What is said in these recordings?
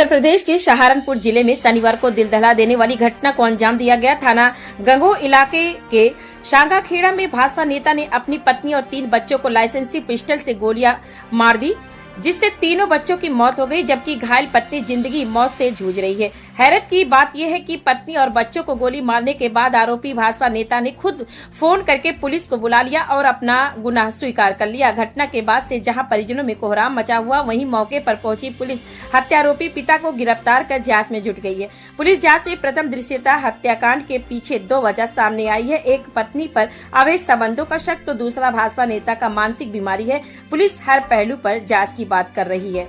उत्तर प्रदेश के सहारनपुर जिले में शनिवार को दिल दहला देने वाली घटना को अंजाम दिया गया। थाना गंगोह इलाके के शांगाखेड़ा में भाजपा नेता ने अपनी पत्नी और 3 बच्चों को लाइसेंसी पिस्टल से गोलियां मार दी, जिससे तीनों बच्चों की मौत हो गई, जबकि घायल पत्नी जिंदगी मौत से जूझ रही है। हैरत की बात यह है कि पत्नी और बच्चों को गोली मारने के बाद आरोपी भाजपा नेता ने खुद फोन करके पुलिस को बुला लिया और अपना गुनाह स्वीकार कर लिया। घटना के बाद से जहां परिजनों में कोहराम मचा हुआ, वहीं मौके पर पहुंची पुलिस हत्यारोपी पिता को गिरफ्तार कर जांच में जुट गई है। पुलिस जांच में प्रथम दृश्यता हत्याकांड के पीछे 2 वजह सामने आई है। एक पत्नी पर अवैध संबंधों का शक, तो दूसरा भाजपा नेता का मानसिक बीमारी है। पुलिस हर पहलू पर जांच की बात कर रही है।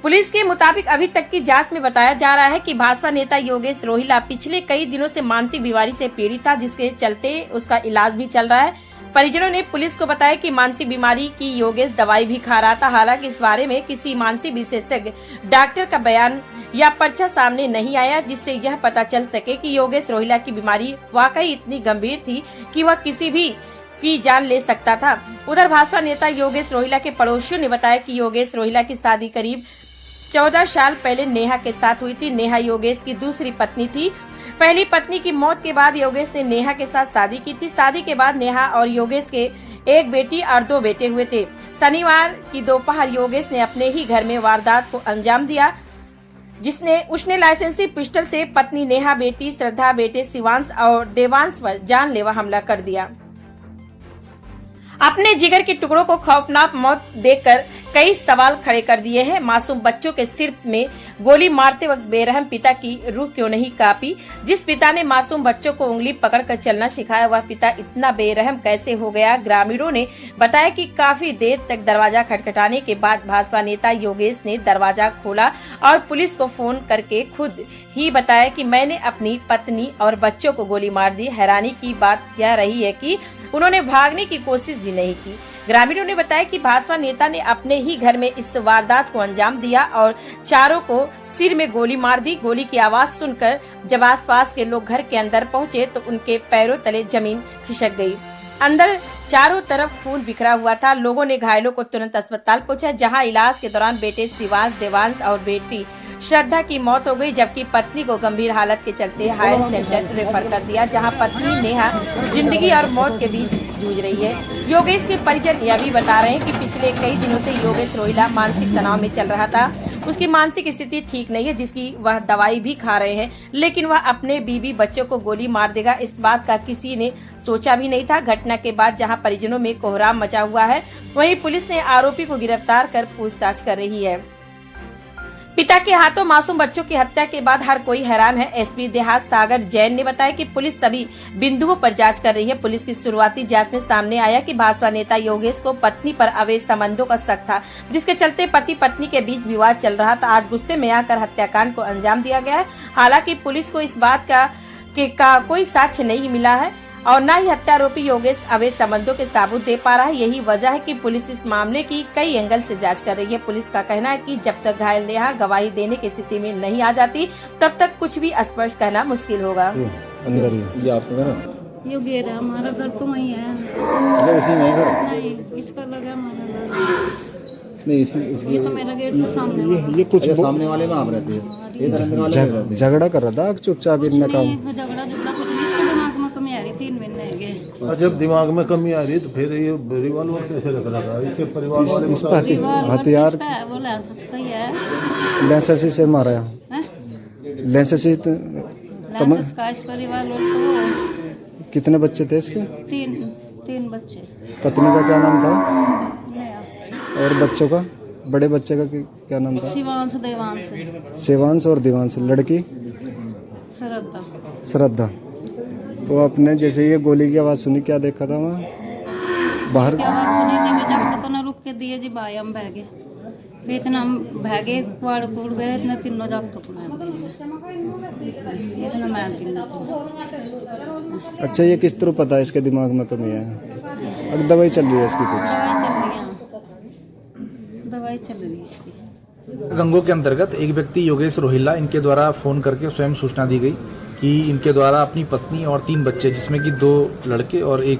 पुलिस के मुताबिक अभी तक की जांच में बताया जा रहा है कि भाजपा नेता योगेश रोहिला पिछले कई दिनों से मानसिक बीमारी से पीड़ित था, जिसके चलते उसका इलाज भी चल रहा है। परिजनों ने पुलिस को बताया कि मानसिक बीमारी की योगेश दवाई भी खा रहा था। हालांकि इस बारे में किसी मानसिक विशेषज्ञ डॉक्टर का बयान या पर्चा सामने नहीं आया, जिससे यह पता चल सके कि योगेश रोहिला की बीमारी वाकई इतनी गंभीर थी कि वह किसी भी की जान ले सकता था। उधर भाजपा नेता योगेश रोहिला के पड़ोसियों ने बताया कि योगेश रोहिला की शादी करीब 14 साल पहले नेहा के साथ हुई थी। नेहा योगेश की दूसरी पत्नी थी। पहली पत्नी की मौत के बाद योगेश ने नेहा के साथ शादी की थी। शादी के बाद नेहा और योगेश के एक बेटी और 2 बेटे हुए थे। शनिवार की दोपहर योगेश ने अपने ही घर में वारदात को अंजाम दिया, उसने लाइसेंसी पिस्टल से पत्नी नेहा, बेटी श्रद्धा, बेटे शिवांश और देवांश पर जानलेवा हमला कर दिया। अपने जिगर के टुकड़ों को खौफनाक मौत देखकर कई सवाल खड़े कर दिए हैं। मासूम बच्चों के सिर में गोली मारते वक्त बेरहम पिता की रूह क्यों नहीं कांपी? जिस पिता ने मासूम बच्चों को उंगली पकड़कर चलना सिखाया, वह पिता इतना बेरहम कैसे हो गया? ग्रामीणों ने बताया कि काफी देर तक दरवाजा खटखटाने के बाद भाजपा नेता योगेश ने दरवाजा खोला और पुलिस को फोन करके खुद ही बताया कि मैंने अपनी पत्नी और बच्चों को गोली मार दी। हैरानी की बात यह रही है कि उन्होंने भागने की कोशिश भी नहीं की। ग्रामीणों ने बताया कि भाजपा नेता ने अपने ही घर में इस वारदात को अंजाम दिया और चारों को सिर में गोली मार दी। गोली की आवाज सुनकर जब आसपास के लोग घर के अंदर पहुंचे तो उनके पैरों तले जमीन खिसक गई। अंदर चारों तरफ खून बिखरा हुआ था। लोगों ने घायलों को तुरंत अस्पताल पहुंचा, जहां इलाज के दौरान बेटे शिवांश, देवांश और बेटी श्रद्धा की मौत हो गई, जबकि पत्नी को गंभीर हालत के चलते हायर सेंटर रेफर कर दिया, जहां पत्नी नेहा जिंदगी और मौत के बीच जूझ रही है। योगेश के परिजन यह भी बता रहे हैं कि पिछले कई दिनों से योगेश रोहिला मानसिक तनाव में चल रहा था। उसकी मानसिक स्थिति ठीक नहीं है, जिसकी वह दवाई भी खा रहे हैं, लेकिन वह अपने बीवी बच्चों को गोली मार देगा, इस बात का किसी ने सोचा भी नहीं था। घटना के बाद जहां परिजनों में कोहराम मचा हुआ है, वहीं पुलिस ने आरोपी को गिरफ्तार कर पूछताछ कर रही है। पिता के हाथों मासूम बच्चों की हत्या के बाद हर कोई हैरान है। एसपी देहात सागर जैन ने बताया कि पुलिस सभी बिंदुओं पर जांच कर रही है। पुलिस की शुरुआती जांच में सामने आया कि भाजपा नेता योगेश को पत्नी पर अवैध संबंधों का शक था, जिसके चलते पति पत्नी के बीच विवाद चल रहा था। आज गुस्से में आकर हत्याकांड को अंजाम दिया गया है। हालांकि पुलिस को इस बात का कोई साक्ष्य नहीं मिला है और न ही हत्यारोपी योगेश अवैध संबंधों के सबूत दे पा रहा है। यही वजह है कि पुलिस इस मामले की कई एंगल से जांच कर रही है। पुलिस का कहना है कि जब तक घायल नेहा गवाही देने की स्थिति में नहीं आ जाती, तब तक कुछ भी स्पष्ट कहना मुश्किल होगा। अंदर ही ये आपका घर है? ये घेर है, हमारा घर तो वही है। इसी में घर? नहीं, इसका लगा हमारा घर। नहीं, इसी ये तो मेरा गेट तो सामने ये कुछ सामने वाले में आप रहते हैं? झगड़ा कर रहा था चुपचाप इतना काम? झगड़ा कुछ नहीं, इसके दिमाग में कमी आ रही, 3 महीने हो गए। जब दिमाग में कमी आ रही तो फिर ये रिवॉल्वर कैसे रख रहा था? इसके परिवार वाले हथियार वो लाइसेंस का ही है। लाइसेंस से मारा है? लाइसेंस का इस परिवार तो कितने बच्चे थे इसके? 3 बच्चे। पत्नी का क्या नाम था? नया। और बच्चों का? बड़े बच्चे का क्या नाम था? शिवांश, देवांश। शिवांश और देवांश। लड़की? श्रद्धा। तो आपने जैसे ये गोली की आवाज सुनी, क्या देखा था वहाँ बाहर? क्या आवाज सुनी थी? मैं जब तक ना रुक के दिए जी भाई, हम भागे, फिर इतना हम भागे, कुआड़ कुड़ गए, इतना तीनों जब तक इतना मैं अच्छा, ये किस तरह पता है इसके दिमाग में कमी है? अब दवाई चल रही है इसकी? कुछ दवाई चल रही है इसकी। गंगोह के अंतर्गत एक व्यक्ति योगेश रोहिला, इनके द्वारा फोन करके स्वयं सूचना दी गई कि इनके द्वारा अपनी पत्नी और 3 बच्चे, जिसमें कि 2 लड़के और एक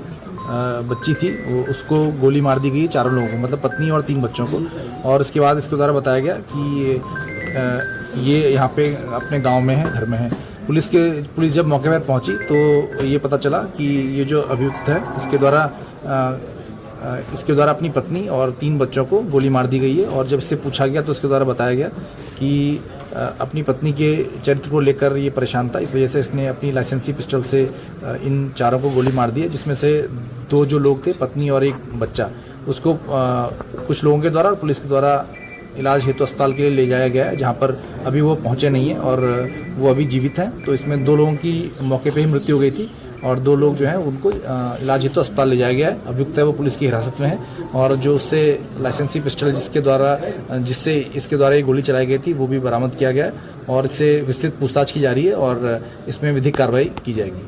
बच्ची थी, उसको गोली मार दी गई, चारों लोगों को, मतलब पत्नी और 3 बच्चों को। और इसके बाद इसके द्वारा बताया गया कि ये यहाँ पे अपने गांव में है, घर में है। पुलिस जब मौके पर पहुंची तो ये पता चला कि ये जो अभियुक्त है इसके द्वारा अपनी पत्नी और 3 बच्चों को गोली मार दी गई है। और जब इससे पूछा गया तो इसके द्वारा बताया गया कि अपनी पत्नी के चरित्र को लेकर ये परेशान था, इस वजह से इसने अपनी लाइसेंसी पिस्टल से इन चारों को गोली मार दी है, जिसमें से 2 जो लोग थे, पत्नी और एक बच्चा, उसको कुछ लोगों के द्वारा और पुलिस के द्वारा इलाज हेतु अस्पताल के लिए ले जाया गया है, जहां पर अभी वो पहुंचे नहीं हैं और वो अभी जीवित हैं। तो इसमें 2 लोगों की मौके पे ही मृत्यु हो गई थी और 2 लोग जो हैं उनको इलाज हेतु अस्पताल ले जाया गया है। अभियुक्त है वो पुलिस की हिरासत में है और जो उससे लाइसेंसी पिस्टल जिससे इसके द्वारा ये गोली चलाई गई थी वो भी बरामद किया गया है और इससे विस्तृत पूछताछ की जा रही है और इसमें विधिक कार्रवाई की जाएगी।